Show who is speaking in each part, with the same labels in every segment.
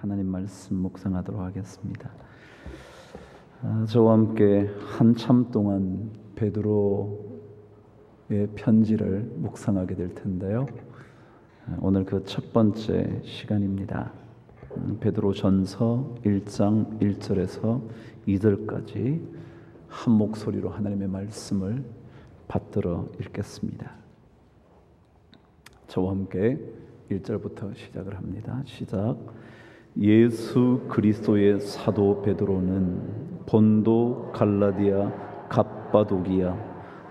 Speaker 1: 하나님 말씀 묵상하도록 하겠습니다. 저와 함께 한참 동안 베드로의 편지를 묵상하게 될 텐데요. 오늘 그 첫 번째 시간입니다. 베드로전서 1장 1절에서 2절까지 한 목소리로 하나님의 말씀을 받들어 읽겠습니다. 저와 함께 1절부터 시작을 합니다. 시작. 예수 그리스도의 사도 베드로는 본도, 갈라디아, 갑바도기아,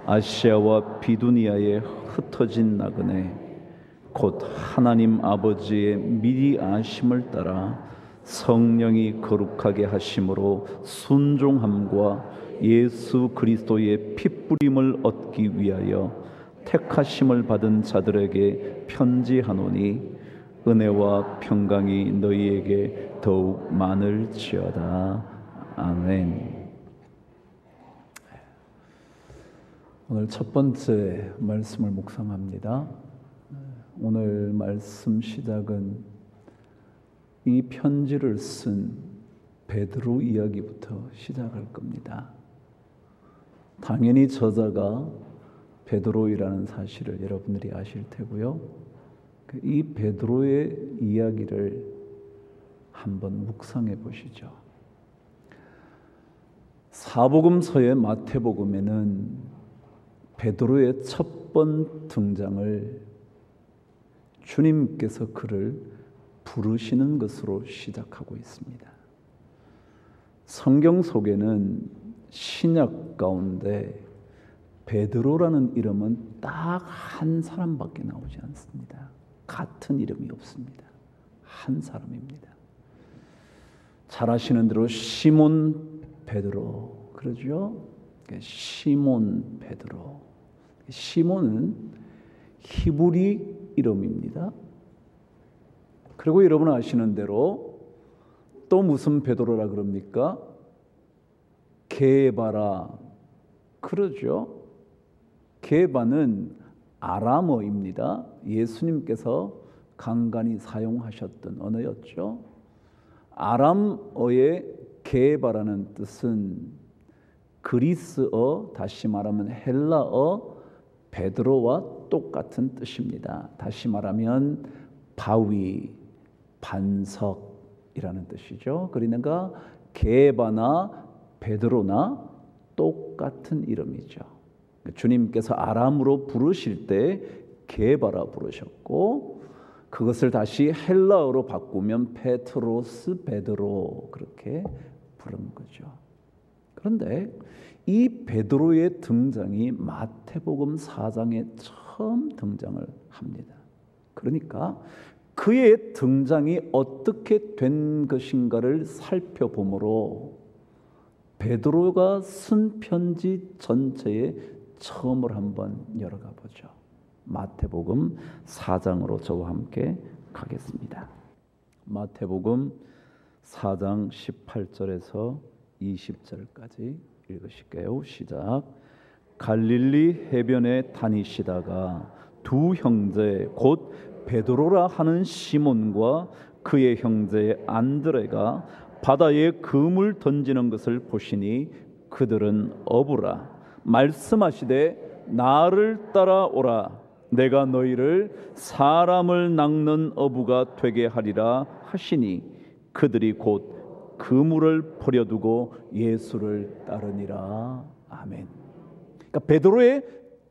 Speaker 1: 아시아와 비두니아에 흩어진 나그네 곧 하나님 아버지의 미리 아심을 따라 성령이 거룩하게 하심으로 순종함과 예수 그리스도의 핏부림을 얻기 위하여 택하심을 받은 자들에게 편지하노니 은혜와 평강이 너희에게 더욱 많을지어다. 아멘. 오늘 첫 번째 말씀을 묵상합니다. 오늘 말씀 시작은 이 편지를 쓴 베드로 이야기부터 시작할 겁니다. 당연히 저자가 베드로이라는 사실을 여러분들이 아실 테고요. 이 베드로의 이야기를 한번 묵상해 보시죠. 사복음서의 마태복음에는 베드로의 첫 번 등장을 주님께서 그를 부르시는 것으로 시작하고 있습니다. 성경 속에는 신약 가운데 베드로라는 이름은 딱 한 사람밖에 나오지 않습니다. 같은 이름이 없습니다. 한 사람입니다. 잘 아시는 대로 시몬 베드로 그러죠? 시몬 베드로. 시몬은 히브리 이름입니다. 그리고 여러분 아시는 대로 또 무슨 베드로라 그럽니까? 게바라 그러죠? 게바는 아람어입니다. 예수님께서 간간히 사용하셨던 언어였죠. 아람어의 게바라는 뜻은 그리스어, 다시 말하면 헬라어 베드로와 똑같은 뜻입니다. 다시 말하면 바위, 반석이라는 뜻이죠. 그러니까 게바나 베드로나 똑같은 이름이죠. 주님께서 아람으로 부르실 때 게바라 부르셨고 그것을 다시 헬라어로 바꾸면 페트로스 베드로 그렇게 부른 거죠. 그런데 이 베드로의 등장이 마태복음 4장에 처음 등장을 합니다. 그러니까 그의 등장이 어떻게 된 것인가를 살펴보므로 베드로가 쓴 편지 전체의 처음을 한번 열어가 보죠. 마태복음 4장으로 저와 함께 가겠습니다. 마태복음 4장 18절에서 20절까지 읽으실게요. 시작. 갈릴리 해변에 다니시다가 두 형제 곧 베드로라 하는 시몬과 그의 형제 안드레가 바다에 그물 던지는 것을 보시니 그들은 어부라 말씀하시되 나를 따라오라 내가 너희를 사람을 낚는 어부가 되게 하리라 하시니 그들이 곧 그물을 버려두고 예수를 따르니라. 아멘. 그러니까 베드로의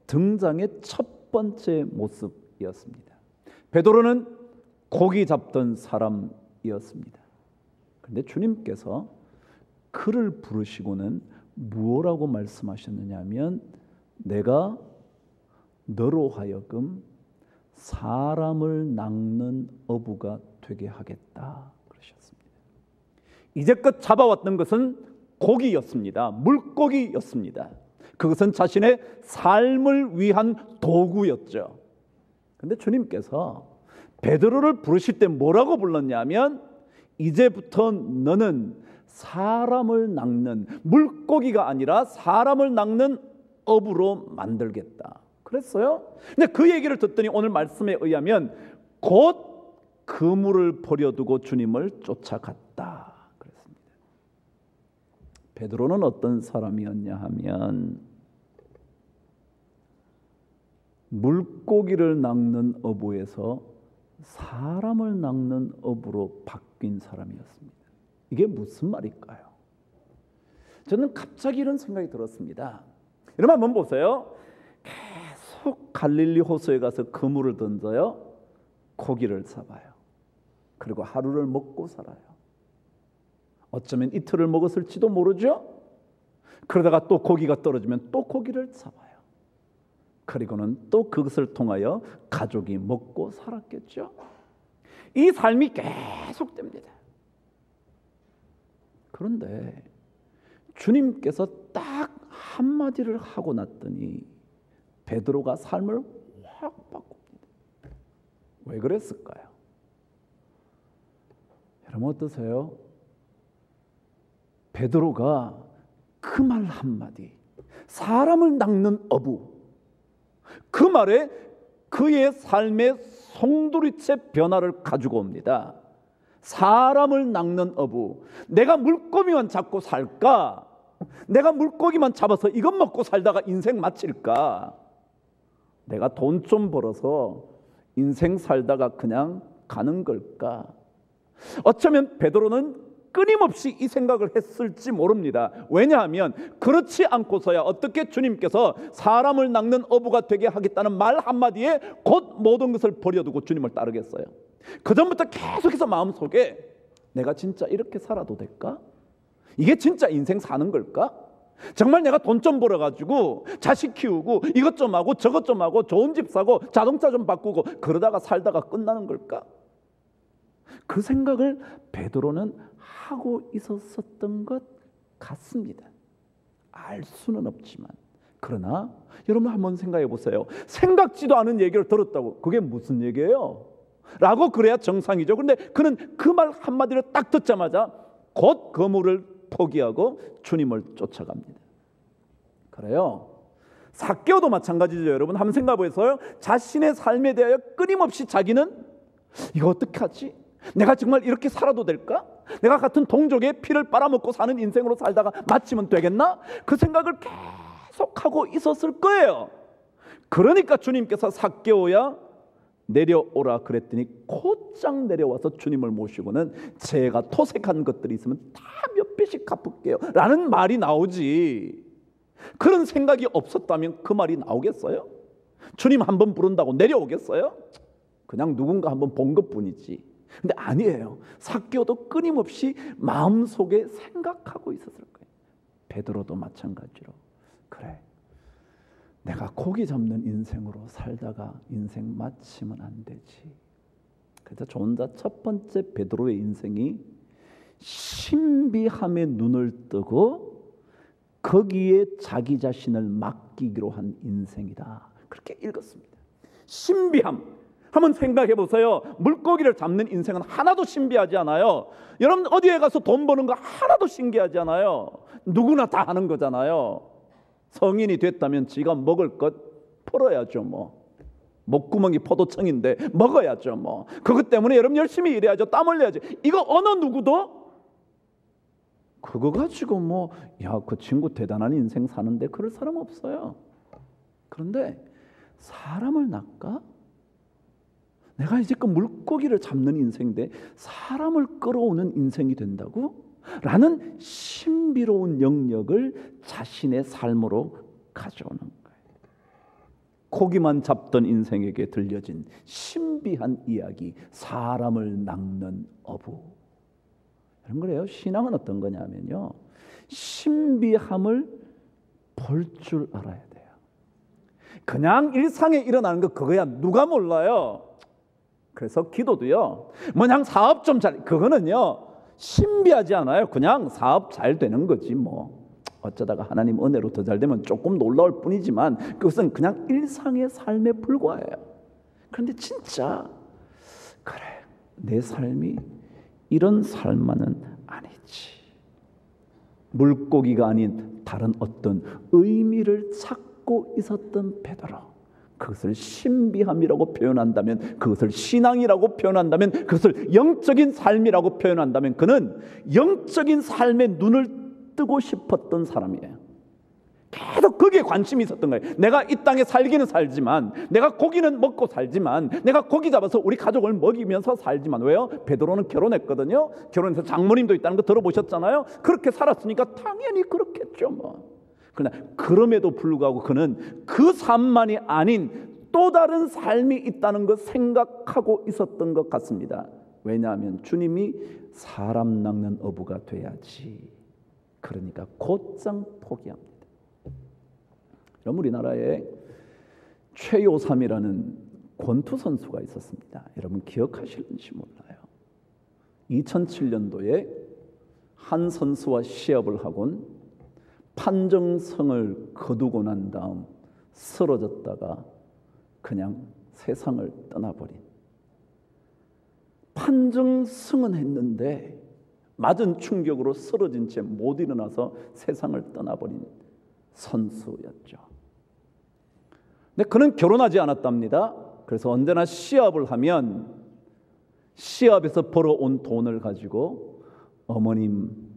Speaker 1: 등장의 첫 번째 모습이었습니다. 베드로는 고기 잡던 사람이었습니다. 그런데 주님께서 그를 부르시고는 무엇라고 말씀하셨느냐 하면 내가 너로 하여금 사람을 낚는 어부가 되게 하겠다 그러셨습니다. 이제껏 잡아왔던 것은 고기였습니다. 물고기였습니다. 그것은 자신의 삶을 위한 도구였죠. 그런데 주님께서 베드로를 부르실 때 뭐라고 불렀냐면 이제부터 너는 사람을 낚는 물고기가 아니라 사람을 낚는 어부로 만들겠다 그랬어요. 근데 그 얘기를 듣더니 오늘 말씀에 의하면 곧 그물을 버려두고 주님을 쫓아갔다 그랬습니다. 베드로는 어떤 사람이었냐 하면 물고기를 낚는 어부에서 사람을 낚는 어부로 바뀐 사람이었습니다. 이게 무슨 말일까요? 저는 갑자기 이런 생각이 들었습니다. 여러분 한번 보세요. 계속 갈릴리 호수에 가서 그물을 던져요. 고기를 잡아요. 그리고 하루를 먹고 살아요. 어쩌면 이틀을 먹었을지도 모르죠. 그러다가 또 고기가 떨어지면 또 고기를 잡아요. 그리고는 또 그것을 통하여 가족이 먹고 살았겠죠. 이 삶이 계속됩니다. 그런데 주님께서 딱 한마디를 하고 났더니 베드로가 삶을 확 바꿉니다. 왜 그랬을까요? 여러분 어떠세요? 베드로가 그 말 한마디, 사람을 낚는 어부, 그 말에 그의 삶의 송두리째 변화를 가지고 옵니다. 사람을 낚는 어부, 내가 물고기만 잡고 살까? 내가 물고기만 잡아서 이것 먹고 살다가 인생 마칠까? 내가 돈 좀 벌어서 인생 살다가 그냥 가는 걸까? 어쩌면 베드로는 끊임없이 이 생각을 했을지 모릅니다. 왜냐하면 그렇지 않고서야 어떻게 주님께서 사람을 낚는 어부가 되게 하겠다는 말 한마디에 곧 모든 것을 버려두고 주님을 따르겠어요. 그전부터 계속해서 마음속에 내가 진짜 이렇게 살아도 될까? 이게 진짜 인생 사는 걸까? 정말 내가 돈 좀 벌어가지고 자식 키우고 이것 좀 하고 저것 좀 하고 좋은 집 사고 자동차 좀 바꾸고 그러다가 살다가 끝나는 걸까? 그 생각을 베드로는 하고 있었던 것 같습니다. 알 수는 없지만. 그러나 여러분 한번 생각해 보세요. 생각지도 않은 얘기를 들었다고 그게 무슨 얘기예요? 라고 그래야 정상이죠. 그런데 그는 그 말 한마디를 딱 듣자마자 곧 그물을 포기하고 주님을 쫓아갑니다. 그래요. 삭개오도 마찬가지죠. 여러분 한번 생각해 보세요. 자신의 삶에 대하여 끊임없이 자기는 이거 어떻게 하지? 내가 정말 이렇게 살아도 될까? 내가 같은 동족의 피를 빨아먹고 사는 인생으로 살다가 마치면 되겠나? 그 생각을 계속하고 있었을 거예요. 그러니까 주님께서 삭개오야 내려오라 그랬더니 곧장 내려와서 주님을 모시고는 제가 토색한 것들이 있으면 다 몇 배씩 갚을게요 라는 말이 나오지. 그런 생각이 없었다면 그 말이 나오겠어요? 주님 한번 부른다고 내려오겠어요? 그냥 누군가 한번 본 것뿐이지. 근데 아니에요. 삭개오도 끊임없이 마음속에 생각하고 있었을 거예요. 베드로도 마찬가지로 그래, 내가 고기 잡는 인생으로 살다가 인생 마치면 안 되지. 그래서 저 혼자 첫 번째 베드로의 인생이 신비함에 눈을 뜨고 거기에 자기 자신을 맡기기로 한 인생이다. 그렇게 읽었습니다. 신비함. 한번 생각해 보세요. 물고기를 잡는 인생은 하나도 신비하지 않아요. 여러분 어디에 가서 돈 버는 거 하나도 신기하지 않아요. 누구나 다 하는 거잖아요. 성인이 됐다면 지가 먹을 것 풀어야죠. 뭐 목구멍이 포도청인데 먹어야죠. 뭐 그것 때문에 여러분 열심히 일해야죠. 땀 흘려야죠. 이거 어느 누구도 그거 가지고 뭐 야, 그 친구 대단한 인생 사는데 그럴 사람 없어요. 그런데 사람을 낚아? 내가 이제 그 물고기를 잡는 인생인데 사람을 끌어오는 인생이 된다고? 라는 신비로운 영역을 자신의 삶으로 가져오는 거예요. 고기만 잡던 인생에게 들려진 신비한 이야기, 사람을 낚는 어부. 여러분 그래요. 신앙은 어떤 거냐면요, 신비함을 볼 줄 알아야 돼요. 그냥 일상에 일어나는 거 그거야 누가 몰라요. 그래서 기도도요, 뭐냥 사업 좀 잘, 그거는요 신비하지 않아요. 그냥 사업 잘 되는 거지 뭐. 어쩌다가 하나님 은혜로 더 잘 되면 조금 놀라울 뿐이지만 그것은 그냥 일상의 삶에 불과해요. 그런데 진짜 그래, 내 삶이 이런 삶만은 아니지. 물고기가 아닌 다른 어떤 의미를 찾고 있었던 베드로. 그것을 신비함이라고 표현한다면, 그것을 신앙이라고 표현한다면, 그것을 영적인 삶이라고 표현한다면 그는 영적인 삶에 눈을 뜨고 싶었던 사람이에요. 계속 거기에 관심이 있었던 거예요. 내가 이 땅에 살기는 살지만, 내가 고기는 먹고 살지만, 내가 고기 잡아서 우리 가족을 먹이면서 살지만. 왜요? 베드로는 결혼했거든요. 결혼해서 장모님도 있다는 거 들어보셨잖아요. 그렇게 살았으니까 당연히 그렇겠죠 뭐. 그러나 그럼에도 불구하고 그는 그 삶만이 아닌 또 다른 삶이 있다는 걸 생각하고 있었던 것 같습니다. 왜냐하면 주님이 사람 낚는 어부가 돼야지. 그러니까 곧장 포기합니다. 그럼 우리나라에 최요삼이라는 권투 선수가 있었습니다. 여러분 기억하실지 몰라요. 2007년도에 한 선수와 시합을 하곤 판정성을 거두고 난 다음 쓰러졌다가 그냥 세상을 떠나버린, 판정승은 했는데 맞은 충격으로 쓰러진 채 못 일어나서 세상을 떠나버린 선수였죠. 근데 그는 결혼하지 않았답니다. 그래서 언제나 시합을 하면 시합에서 벌어온 돈을 가지고 어머님,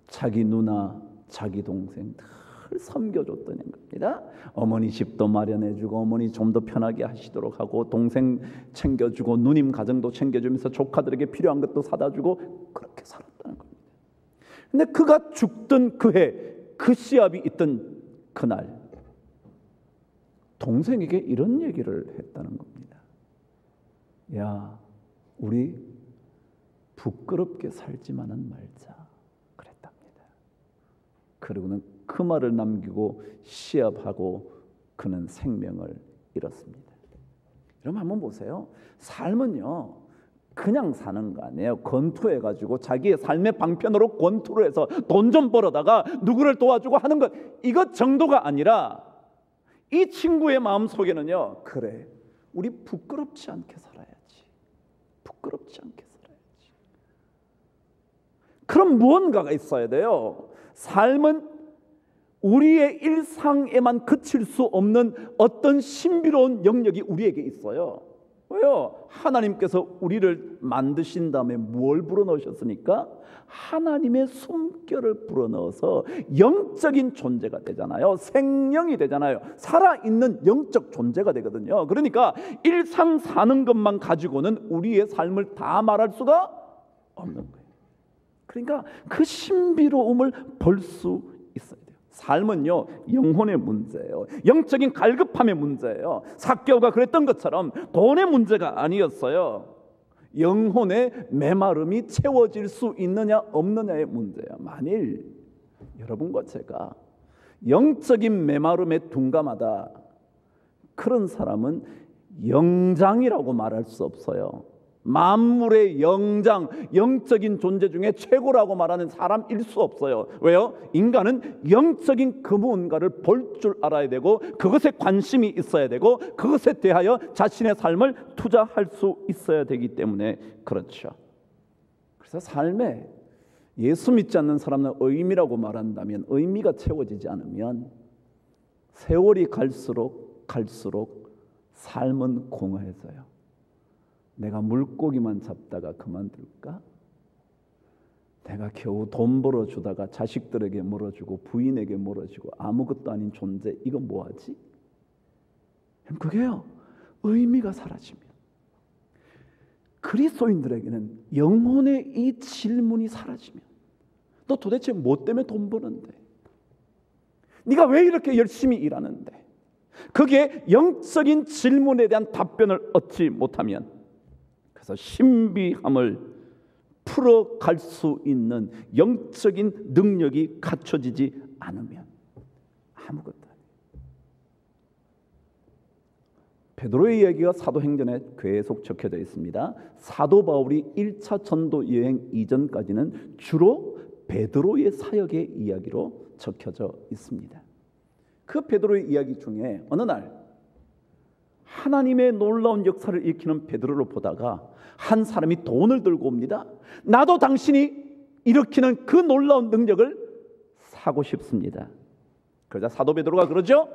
Speaker 1: 자기 누나, 자기 동생 늘 섬겨줬던 겁니다. 어머니 집도 마련해주고 어머니 좀 더 편하게 하시도록 하고 동생 챙겨주고 누님 가정도 챙겨주면서 조카들에게 필요한 것도 사다주고 그렇게 살았다는 겁니다. 근데 그가 죽던 그 해, 그 시합이 있던 그날 동생에게 이런 얘기를 했다는 겁니다. 야, 우리 부끄럽게 살지만은 말자. 그리고는 그 말을 남기고 시합하고 그는 생명을 잃었습니다. 여러분 한번 보세요. 삶은요 그냥 사는 거 아니에요. 권투해가지고 자기의 삶의 방편으로 권투를 해서 돈 좀 벌어다가 누구를 도와주고 하는 것, 이것 정도가 아니라 이 친구의 마음속에는요, 그래 우리 부끄럽지 않게 살아야지. 부끄럽지 않게 살아야지. 그럼 무언가가 있어야 돼요. 삶은 우리의 일상에만 그칠 수 없는 어떤 신비로운 영역이 우리에게 있어요. 왜요? 하나님께서 우리를 만드신 다음에 뭘 불어넣으셨습니까? 하나님의 숨결을 불어넣어서 영적인 존재가 되잖아요. 생명이 되잖아요. 살아있는 영적 존재가 되거든요. 그러니까 일상 사는 것만 가지고는 우리의 삶을 다 말할 수가 없는 거예요. 그러니까 그 신비로움을 볼 수 있어야 돼요. 삶은요 영혼의 문제예요. 영적인 갈급함의 문제예요. 삭개오가 그랬던 것처럼 돈의 문제가 아니었어요. 영혼의 메마름이 채워질 수 있느냐 없느냐의 문제야. 만일 여러분과 제가 영적인 메마름에 둔감하다, 그런 사람은 영장이라고 말할 수 없어요. 만물의 영장, 영적인 존재 중에 최고라고 말하는 사람일 수 없어요. 왜요? 인간은 영적인 그 무언가를 볼 줄 알아야 되고 그것에 관심이 있어야 되고 그것에 대하여 자신의 삶을 투자할 수 있어야 되기 때문에 그렇죠. 그래서 삶에 예수 믿지 않는 사람은 의미라고 말한다면 의미가 채워지지 않으면 세월이 갈수록 삶은 공허해져요. 내가 물고기만 잡다가 그만둘까? 내가 겨우 돈 벌어주다가 자식들에게 멀어주고 부인에게 멀어지고 아무것도 아닌 존재, 이거 뭐하지? 그게요 의미가 사라지면, 그리스도인들에게는 영혼의 이 질문이 사라지면, 너 도대체 뭐 때문에 돈 버는데? 네가 왜 이렇게 열심히 일하는데? 그게 영적인 질문에 대한 답변을 얻지 못하면, 그래서 신비함을 풀어갈 수 있는 영적인 능력이 갖춰지지 않으면 아무것도 아니에요. 베드로의 이야기가 사도행전에 계속 적혀져 있습니다. 사도 바울이 1차 전도 여행 이전까지는 주로 베드로의 사역의 이야기로 적혀져 있습니다. 그 베드로의 이야기 중에 어느 날 하나님의 놀라운 역사를 일으키는 베드로를 보다가 한 사람이 돈을 들고 옵니다. 나도 당신이 일으키는 그 놀라운 능력을 사고 싶습니다. 그러자 사도 베드로가 그러죠.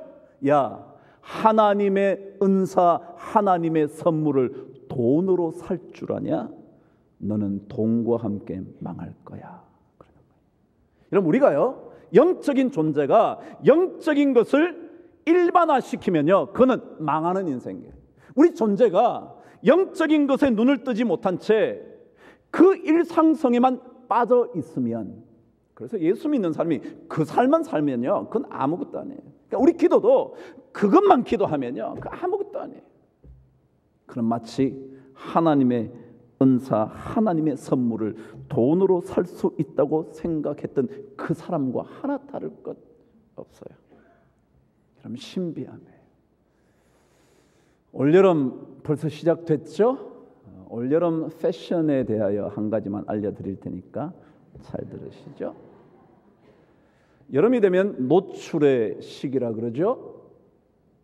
Speaker 1: 야, 하나님의 은사, 하나님의 선물을 돈으로 살 줄 아냐? 너는 돈과 함께 망할 거야. 여러분, 우리가요, 영적인 존재가 영적인 것을 일반화시키면요, 그는 망하는 인생이에요. 우리 존재가 영적인 것에 눈을 뜨지 못한 채 그 일상성에만 빠져 있으면, 그래서 예수 믿는 사람이 그 삶만 살면요, 그건 아무것도 아니에요. 그러니까 우리 기도도 그것만 기도하면요, 그 아무것도 아니에요. 그럼 마치 하나님의 은사, 하나님의 선물을 돈으로 살 수 있다고 생각했던 그 사람과 하나 다를 것 없어요. 그럼 신비함이에요. 올여름 벌써 시작됐죠? 올여름 패션에 대하여 한 가지만 알려드릴 테니까 잘 들으시죠. 여름이 되면 노출의 시기라 그러죠.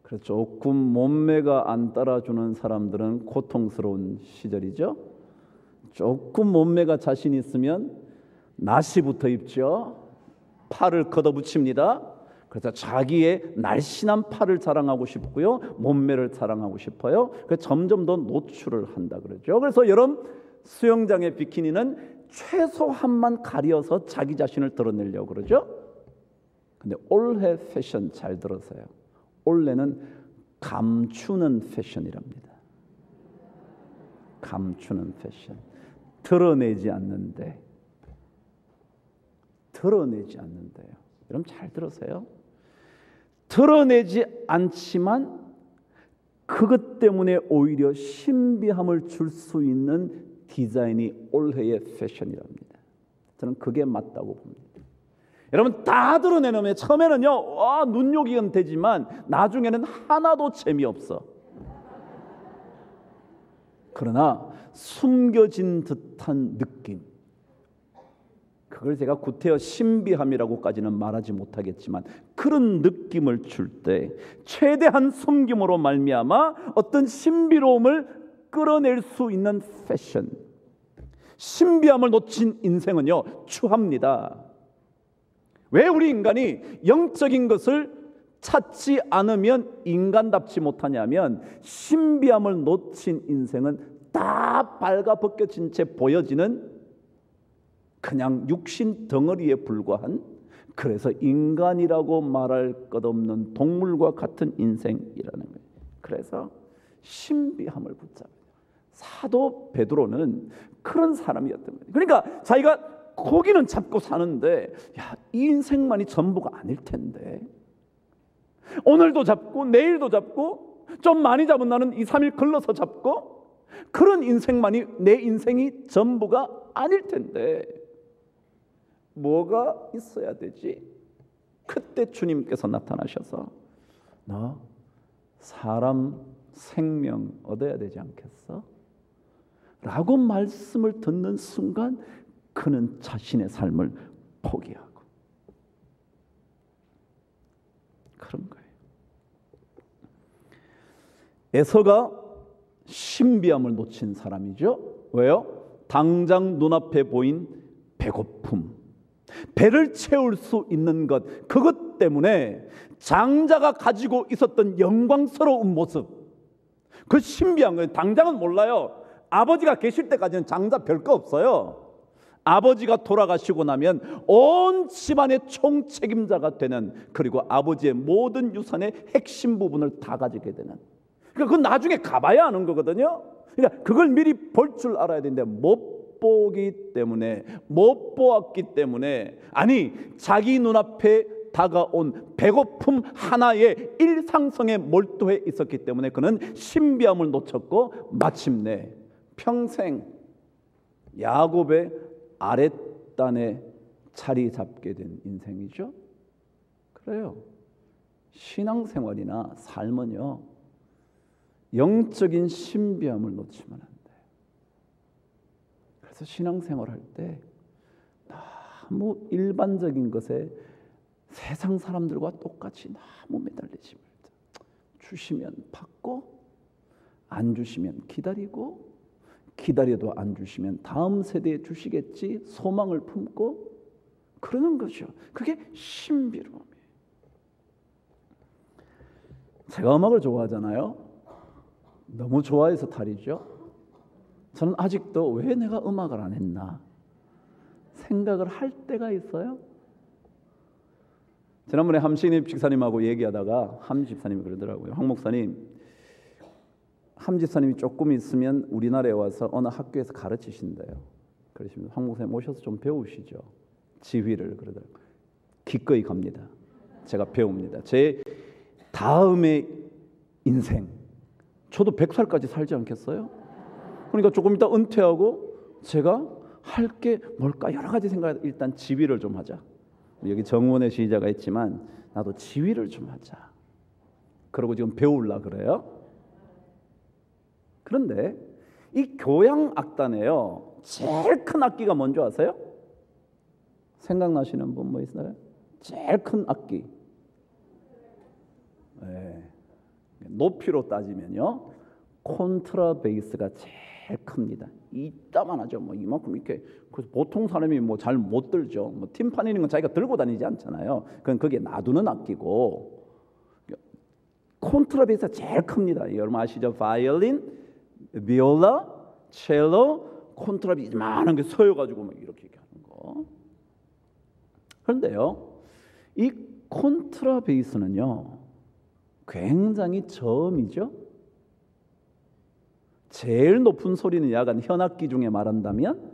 Speaker 1: 그래서 조금 몸매가 안 따라주는 사람들은 고통스러운 시절이죠. 조금 몸매가 자신 있으면 나시부터 입죠. 팔을 걷어붙입니다. 그래서 자기의 날씬한 팔을 자랑하고 싶고요, 몸매를 자랑하고 싶어요. 그래서 점점 더 노출을 한다 그러죠. 그래서 여름 수영장의 비키니는 최소한만 가려서 자기 자신을 드러내려고 그러죠. 근데 올해 패션 잘 들으세요. 올해는 감추는 패션이랍니다. 감추는 패션. 드러내지 않는데요. 여러분 잘 들으세요. 드러내지 않지만 그것 때문에 오히려 신비함을 줄 수 있는 디자인이 올해의 패션이랍니다. 저는 그게 맞다고 봅니다. 여러분, 다 드러내놓으면 처음에는요, 눈요기는 되지만 나중에는 하나도 재미없어. 그러나 숨겨진 듯한 느낌, 그걸 제가 구태여 신비함이라고까지는 말하지 못하겠지만 그런 느낌을 줄 때 최대한 숨김으로 말미암아 어떤 신비로움을 끌어낼 수 있는 패션, 신비함을 놓친 인생은요, 추합니다. 왜 우리 인간이 영적인 것을 찾지 않으면 인간답지 못하냐면, 신비함을 놓친 인생은 다 발가벗겨진 채 보여지는 그냥 육신 덩어리에 불과한, 그래서 인간이라고 말할 것 없는 동물과 같은 인생이라는 거예요. 그래서 신비함을 붙잡아요. 사도 베드로는 그런 사람이었던 거예요. 그러니까 자기가 고기는 잡고 사는데, 이 인생만이 전부가 아닐 텐데, 오늘도 잡고 내일도 잡고 좀 많이 잡은 나는 2, 3일 걸러서 잡고, 그런 인생만이 내 인생이 전부가 아닐 텐데 뭐가 있어야 되지? 그때 주님께서 나타나셔서 너 사람 생명 얻어야 되지 않겠어? 라고 말씀을 듣는 순간 그는 자신의 삶을 포기하고 그런 거예요. 에서가 신비함을 놓친 사람이죠. 왜요? 당장 눈앞에 보인 배고픔, 배를 채울 수 있는 것, 그것 때문에 장자가 가지고 있었던 영광스러운 모습, 그 신비한 거예요. 당장은 몰라요. 아버지가 계실 때까지는 장자 별거 없어요. 아버지가 돌아가시고 나면 온 집안의 총책임자가 되는, 그리고 아버지의 모든 유산의 핵심 부분을 다 가지게 되는, 그러니까 그건 나중에 가봐야 아는 거거든요. 그러니까 그걸 미리 볼 줄 알아야 되는데 못 보기 때문에, 못 보았기 때문에, 아니 자기 눈앞에 다가온 배고픔 하나의 일상성에 몰두해 있었기 때문에 그는 신비함을 놓쳤고 마침내 평생 야곱의 아랫단에 자리 잡게 된 인생이죠. 그래요. 신앙생활이나 삶은요, 영적인 신비함을 놓치면 안 돼요. 그래서 신앙생활할 때 너무 일반적인 것에 세상 사람들과 똑같이 너무 매달리지 말자. 주시면 받고, 안 주시면 기다리고, 기다려도 안 주시면 다음 세대에 주시겠지 소망을 품고 그러는 거죠. 그게 신비로움이에요. 제가 음악을 좋아하잖아요. 너무 좋아해서 탈이죠. 저는 아직도 왜 내가 음악을 안 했나 생각을 할 때가 있어요. 지난번에 함신입 집사님하고 얘기하다가 함 집사님이 그러더라고요. 황 목사님, 함 집사님이 조금 있으면 우리나라에 와서 어느 학교에서 가르치신대요. 그러시면 황 목사님 오셔서 좀 배우시죠. 지휘를. 그러더라고요. 기꺼이 갑니다. 제가 배웁니다. 제 다음의 인생, 저도 100살까지 살지 않겠어요? 그러니까 조금 이따 은퇴하고 제가 할 게 뭘까 여러 가지 생각. 일단 지휘를 좀 하자. 여기 정원의 시자가 있지만 나도 지휘를 좀 하자. 그러고 지금 배우려 그래요. 그런데 이 교향악단에요, 제일 큰 악기가 뭔지 아세요? 생각나시는 분 뭐 있나요? 제일 큰 악기. 네. 높이로 따지면요, 콘트라베이스가 제일 큽니다. 이따만하죠. 뭐 이만큼 이렇게. 그래서 보통 사람이 뭐 잘 못 들죠. 뭐 팀파니는 건 자기가 들고 다니지 않잖아요. 그건 거기에 놔두는 악기고, 콘트라베이스가 제일 큽니다. 여러분 아시죠? 바이올린, 비올라, 첼로, 콘트라베이스 많은 게 서여가지고 막 이렇게 하는 거. 그런데요, 이 콘트라베이스는요, 굉장히 저음이죠. 제일 높은 소리는 약간 현악기 중에 말한다면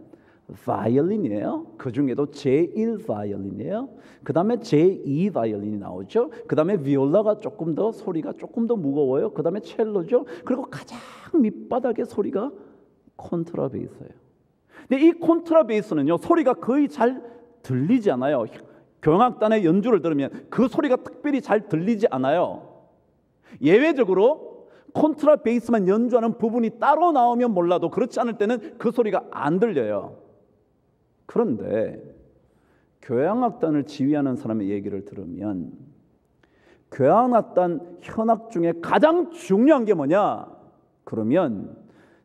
Speaker 1: 바이올린이에요. 그 중에도 제1 바이올린이에요. 그 다음에 제2 바이올린이 나오죠. 그 다음에 비올라가 조금 더 소리가 조금 더 무거워요. 그 다음에 첼로죠. 그리고 가장 밑바닥의 소리가 콘트라베이스예요. 근데 이 콘트라베이스는요, 소리가 거의 잘 들리지 않아요. 교향악단의 연주를 들으면 그 소리가 특별히 잘 들리지 않아요. 예외적으로 콘트라베이스만 연주하는 부분이 따로 나오면 몰라도 그렇지 않을 때는 그 소리가 안 들려요. 그런데 교향악단을 지휘하는 사람의 얘기를 들으면 교향악단 현악 중에 가장 중요한 게 뭐냐? 그러면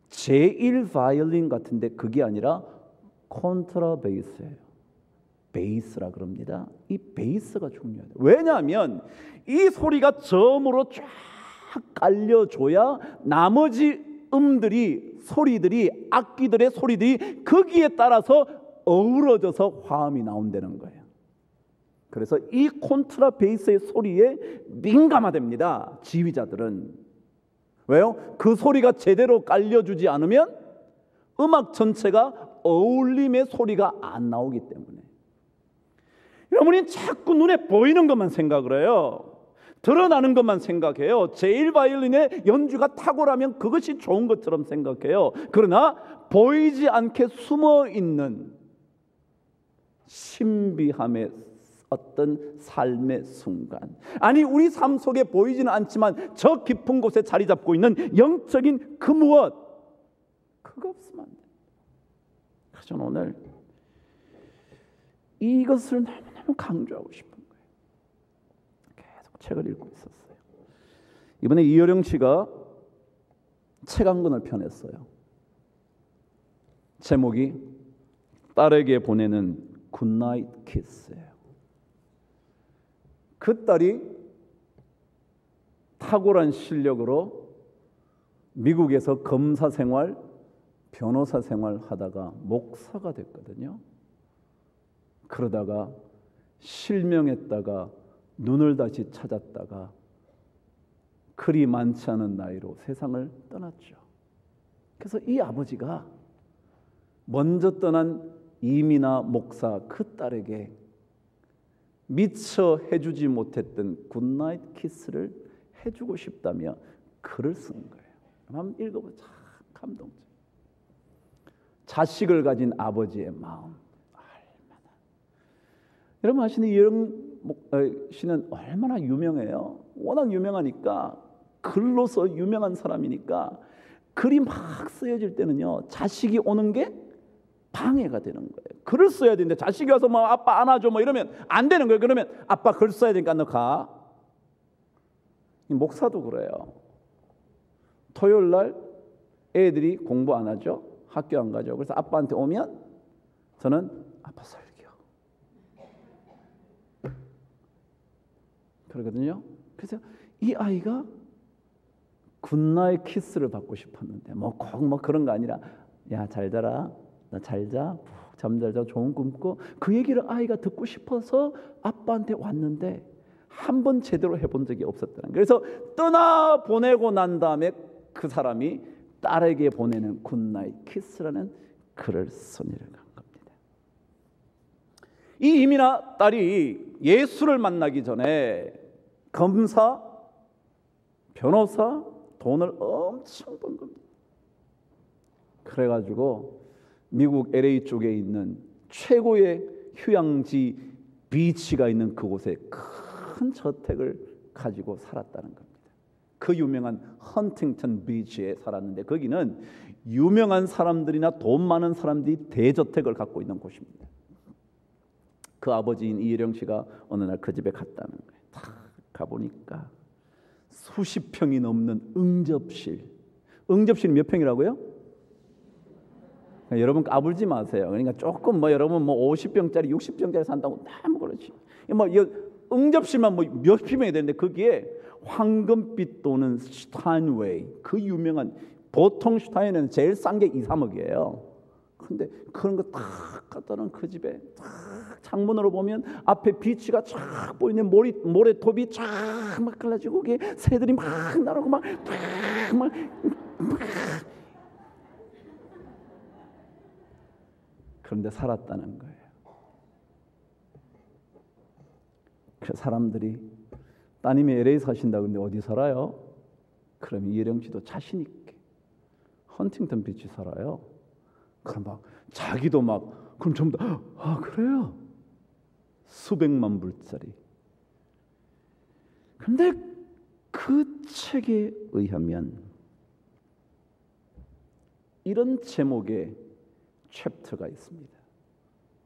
Speaker 1: 제1 바이올린 같은데 그게 아니라 콘트라베이스예요. 베이스라 그럽니다. 이 베이스가 중요해요. 왜냐하면 이 소리가 저음으로 쫙 깔려줘야 나머지 음들이, 소리들이, 악기들의 소리들이 거기에 따라서 어우러져서 화음이 나온다는 거예요. 그래서 이 콘트라베이스의 소리에 민감하답니다, 지휘자들은. 왜요? 그 소리가 제대로 깔려주지 않으면 음악 전체가 어울림의 소리가 안 나오기 때문에. 여러분이 자꾸 눈에 보이는 것만 생각을 해요. 드러나는 것만 생각해요. 제1 바이올린의 연주가 탁월하면 그것이 좋은 것처럼 생각해요. 그러나 보이지 않게 숨어있는 신비함의 어떤 삶의 순간, 아니 우리 삶 속에 보이지는 않지만 저 깊은 곳에 자리 잡고 있는 영적인 그 무엇, 그거 없으면 안 돼요. 그래서 저는 오늘 이것을 너무너무 강조하고 싶은 거예요. 계속 책을 읽고 있었어요. 이번에 이효령 씨가 책 한 권을 펴냈어요. 제목이 딸에게 보내는 굿나잇 키스예요. 그 딸이 탁월한 실력으로 미국에서 검사 생활, 변호사 생활 하다가 목사가 됐거든요. 그러다가 실명했다가 눈을 다시 찾았다가 그리 많지 않은 나이로 세상을 떠났죠. 그래서 이 아버지가 먼저 떠난 이민아 목사 그 딸에게 미처 해주지 못했던 굿나잇 키스를 해주고 싶다며 글을 쓴 거예요. 한번 읽어보자. 참 감동적. 자식을 가진 아버지의 마음 얼마나. 여러분 아시는 이효령 씨는 얼마나 유명해요. 워낙 유명하니까, 글로서 유명한 사람이니까 글이 막 쓰여질 때는요, 자식이 오는 게 방해가 되는 거예요. 글을 써야 되는데 자식이 와서 뭐 아빠 안아줘 뭐 이러면 안 되는 거예요. 그러면 아빠 글 써야 되니까 너 가. 목사도 그래요. 토요일 날 애들이 공부 안 하죠. 학교 안 가죠. 그래서 아빠한테 오면 저는 아빠 설교 그러거든요. 그래서 이 아이가 굿나잇 키스를 받고 싶었는데 꼭 그런 거 아니라 야, 잘 자라, 나 잘 자, 푹 잠잘 자, 좋은 꿈 꿔. 그 얘기를 아이가 듣고 싶어서 아빠한테 왔는데 한 번 제대로 해본 적이 없었다는 거예요. 그래서 떠나 보내고 난 다음에 그 사람이 딸에게 보내는 굿나잇 키스라는 글을 손을 간 겁니다. 이 이민아 딸이 예수를 만나기 전에 검사, 변호사, 돈을 엄청 번 겁니다. 그래가지고 미국 LA 쪽에 있는 최고의 휴양지 비치가 있는 그곳에 큰 저택을 가지고 살았다는 겁니다. 그 유명한 헌팅턴 비치에 살았는데 거기는 유명한 사람들이나 돈 많은 사람들이 대저택을 갖고 있는 곳입니다. 그 아버지인 이혜령 씨가 어느 날 그 집에 갔다는 거예요. 다 가보니까 수십 평이 넘는 응접실. 응접실이 몇 평이라고요? 여러분 까불지 마세요. 그러니까 조금 여러분 50평짜리 60평짜리 산다고 너무 그렇지. 응접실만 몇 평이 되는데 거기에 황금빛 도는 슈타인웨이, 그 유명한, 보통 슈타인은 제일 싼 게 2, 3억이에요. 근데 그런 거 딱 갖다 놓은 그 집에 딱 창문으로 보면 앞에 비치가 쫙 보이는 모래톱이 쫙 막 갈라지고 거기에 새들이 막 날아오고 막 그런데 살았다는 거예요. 그래서 사람들이 따님이 LA 사신다고 근데 어디 살아요? 그럼 이혜령 씨도 자신 있게 헌팅턴 비치 살아요. 그럼 자기도 그럼 전부 다 그래요? 수백만 불짜리. 근데 그 책에 의하면 이런 제목의 챕터가 있습니다.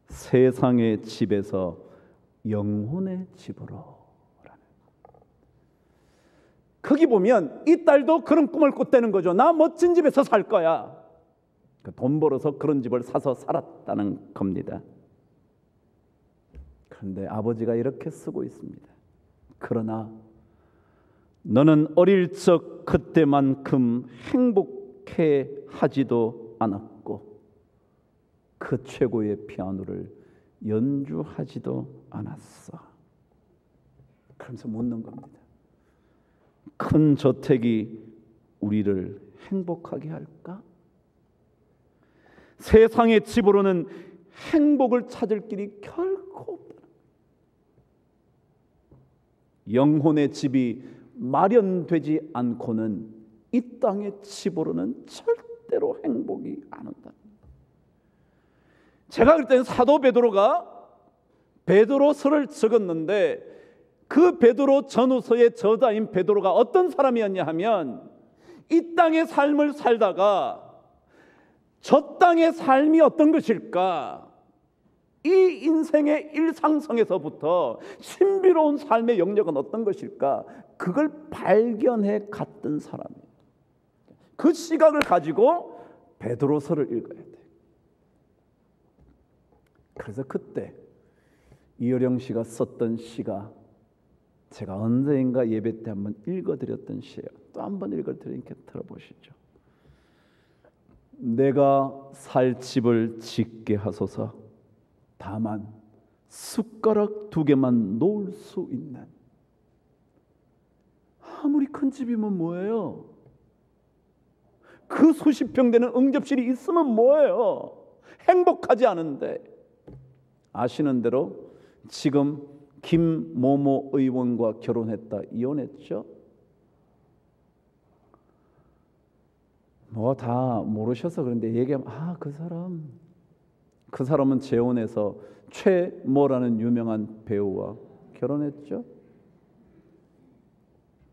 Speaker 1: 세상의 집에서 영혼의 집으로. 거기 보면 이 딸도 그런 꿈을 꿨다는 거죠. 나 멋진 집에서 살 거야. 돈 벌어서 그런 집을 사서 살았다는 겁니다. 그런데 아버지가 이렇게 쓰고 있습니다. 그러나 너는 어릴 적 그때만큼 행복해 하지도 않았고 그 최고의 피아노를 연주하지도 않았어. 그러면서 묻는 겁니다. 큰 저택이 우리를 행복하게 할까? 세상의 집으로는 행복을 찾을 길이 결코 없다. 영혼의 집이 마련되지 않고는 이 땅의 집으로는 절대로 행복이 안 온다. 제가 그럴 때는 사도 베드로가 베드로서를 적었는데 그 베드로 전후서의 저자인 베드로가 어떤 사람이었냐 하면 이 땅의 삶을 살다가 저 땅의 삶이 어떤 것일까? 이 인생의 일상성에서부터 신비로운 삶의 영역은 어떤 것일까? 그걸 발견해 갔던 사람이에요. 그 시각을 가지고 베드로서를 읽어야 돼. 그래서 그때 이효령 씨가 썼던 시가 제가 언제인가 예배 때 한번 읽어드렸던 시예요. 또 한번 읽어드리니까 들어보시죠. 내가 살 집을 짓게 하소서. 다만 숟가락 2개만 놓을 수 있는. 아무리 큰 집이면 뭐예요? 그 수십 평 되는 응접실이 있으면 뭐예요? 행복하지 않은데. 아시는 대로 지금 김모모 의원과 결혼했다 이혼했죠? 다 모르셔서 그런데 얘기하면 그 사람은 재혼해서 최모라는 유명한 배우와 결혼했죠?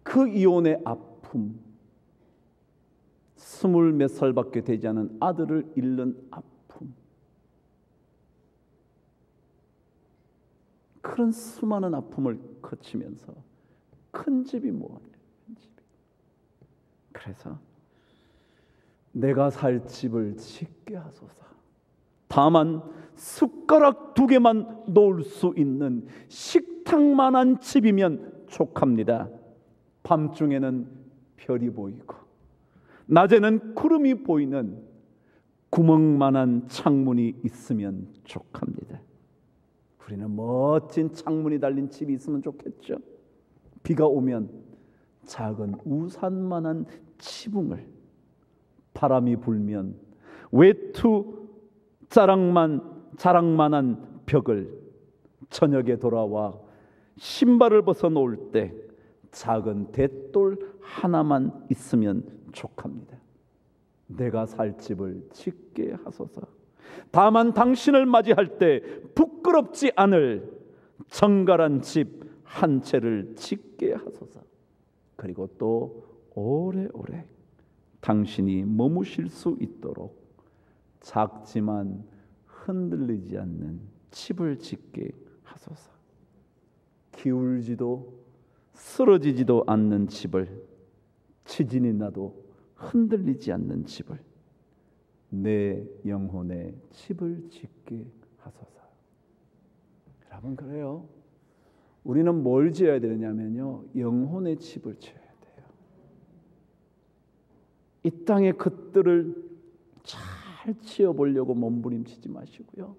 Speaker 1: 그 이혼의 아픔, 20몇 살밖에 되지 않은 아들을 잃는 아픔, 그런 수많은 아픔을 거치면서 큰 집이 뭐하냐, 큰 집이. 그래서 내가 살 집을 짓게 하소서. 다만 숟가락 2개만 놓을 수 있는 식탁만한 집이면 족합니다. 밤중에는 별이 보이고 낮에는 구름이 보이는 구멍만한 창문이 있으면 좋합니다. 우리는 멋진 창문이 달린 집이 있으면 좋겠죠. 비가 오면 작은 우산만한 지붕을, 바람이 불면 외투 자락만한 벽을, 저녁에 돌아와 신발을 벗어놓을 때 작은 대돌 하나만 있으면 족합니다. 내가 살 집을 짓게 하소서. 다만 당신을 맞이할 때 부끄럽지 않을 정갈한 집 한 채를 짓게 하소서. 그리고 또 오래오래 당신이 머무실 수 있도록 작지만 흔들리지 않는 집을 짓게 하소서. 기울지도 쓰러지지도 않는 집을, 지진이 나도 흔들리지 않는 집을, 내 영혼의 집을 짓게 하소서. 여러분, 그래요. 우리는 뭘 지어야 되느냐면요, 영혼의 집을 지어야 돼요. 이 땅의 것들을 잘 지어보려고 몸부림치지 마시고요,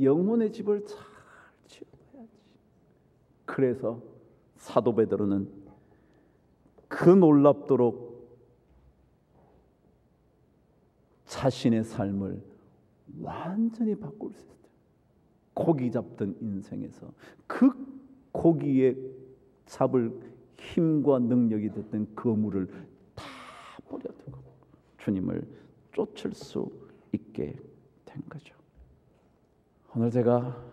Speaker 1: 영혼의 집을 잘 지어봐야지. 그래서 사도 베드로는 그 놀랍도록 자신의 삶을 완전히 바꿀 수 있어요. 고기 잡던 인생에서 그 고기에 잡을 힘과 능력이 됐던 그물을 다 버려두고 주님을 쫓을 수 있게 된 거죠. 오늘 제가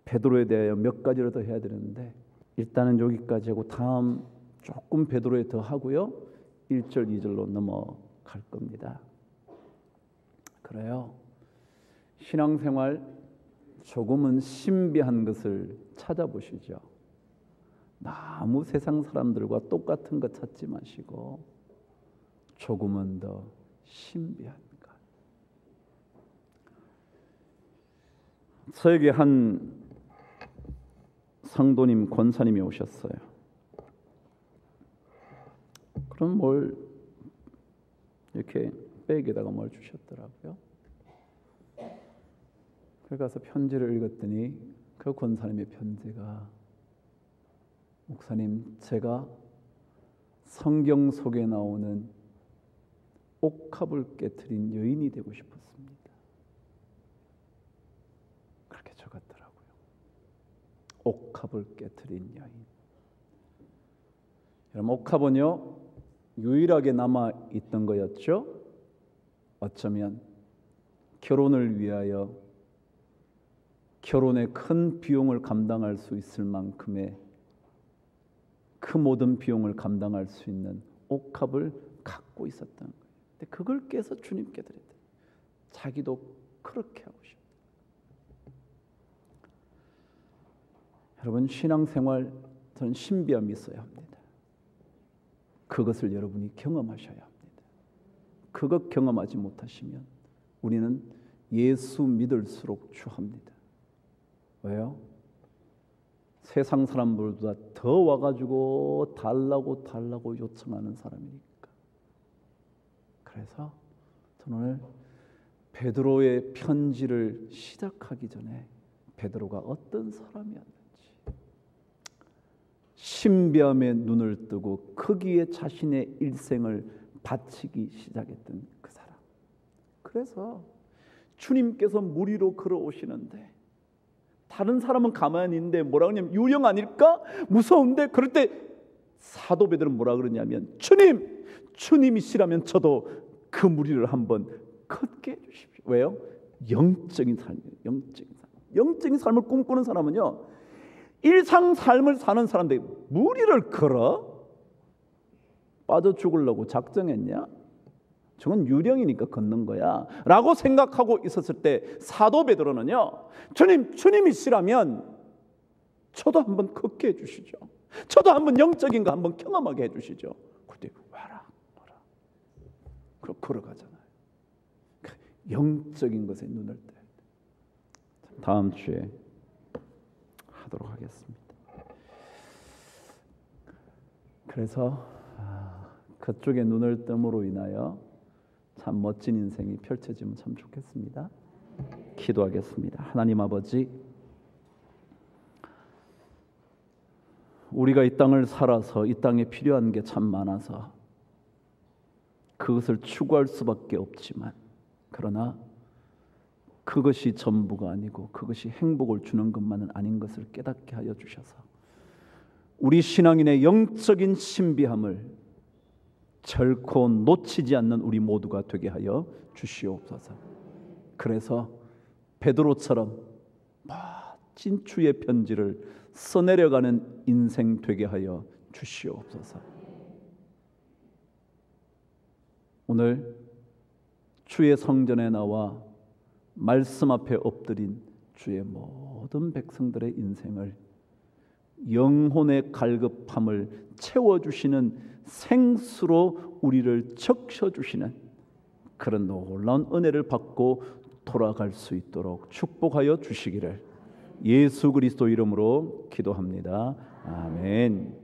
Speaker 1: 베드로에 대하여 몇 가지를 더 해야 되는데, 일단은 여기까지 하고 다음 조금 베드로에 더 하고요, 1절 2절로 넘어갈 겁니다. 그래요. 신앙생활 조금은 신비한 것을 찾아보시죠. 너무 세상 사람들과 똑같은 것 찾지 마시고 조금은 더 신비한 것. 저에게 한 성도님, 권사님이 오셨어요. 그럼 뭘 이렇게 백에다가 뭘 주셨더라고요. 그래 가서 편지를 읽었더니 그 권사님의 편지가, 목사님, 제가 성경 속에 나오는 옥합을 깨트린 여인이 되고 싶었습니다. 그렇게 적었더라고요. 옥합을 깨트린 여인. 여러분, 옥합은요, 유일하게 남아있던 거였죠. 어쩌면 결혼을 위하여 결혼의 큰 비용을 감당할 수 있을 만큼의 그 모든 비용을 감당할 수 있는 옥합을 갖고 있었던 거예요. 근데 그걸 깨서 주님께 드렸대요. 자기도 그렇게 하고 싶어요. 여러분, 신앙생활, 저는 신비함이 있어야 합니다. 그것을 여러분이 경험하셔야 합니다. 그것 경험하지 못하시면 우리는 예수 믿을수록 추합니다. 왜요? 세상 사람들보다 더 와가지고 달라고 요청하는 사람이니까. 그래서 저는 오늘 베드로의 편지를 시작하기 전에 베드로가 어떤 사람이었는지, 신비함에 눈을 뜨고 거기에 자신의 일생을 바치기 시작했던 그 사람. 그래서 주님께서 물 위로 걸어오시는데 다른 사람은 가만히 있는데 뭐라 그러냐면 유령 아닐까? 무서운데. 그럴 때 사도 베드로는 뭐라 그러냐면, 주님이시라면 저도 그 물 위를 한번 걷게 해주십시오. 왜요? 영적인 삶이에요. 영적인 삶을 꿈꾸는 사람은요, 일상 삶을 사는 사람들이 물 위를 걸어? 빠져 죽으려고 작정했냐? 저건 유령이니까 걷는 거야 라고 생각하고 있었을 때 사도 베드로는요, 주님이시라면 저도 한번 걷게 해주시죠. 저도 한번 영적인 거 한번 경험하게 해주시죠. 그때 와라 그럼 걸어가잖아요. 영적인 것에 눈을 떼야 돼. 다음 주에 하도록 하겠습니다. 그래서 그쪽에 눈을 뜸으로 인하여 참 멋진 인생이 펼쳐지면 참 좋겠습니다. 기도하겠습니다. 하나님 아버지, 우리가 이 땅을 살아서 이 땅에 필요한 게 참 많아서 그것을 추구할 수밖에 없지만, 그러나 그것이 전부가 아니고 그것이 행복을 주는 것만은 아닌 것을 깨닫게 하여 주셔서 우리 신앙인의 영적인 신비함을 결코 놓치지 않는 우리 모두가 되게 하여 주시옵소서. 그래서 베드로처럼 멋진 주의 편지를 써내려가는 인생 되게 하여 주시옵소서. 오늘 주의 성전에 나와 말씀 앞에 엎드린 주의 모든 백성들의 인생을 영혼의 갈급함을 채워주시는 생수로 우리를 적셔주시는 그런 놀라운 은혜를 받고 돌아갈 수 있도록 축복하여 주시기를 예수 그리스도 이름으로 기도합니다. 아멘.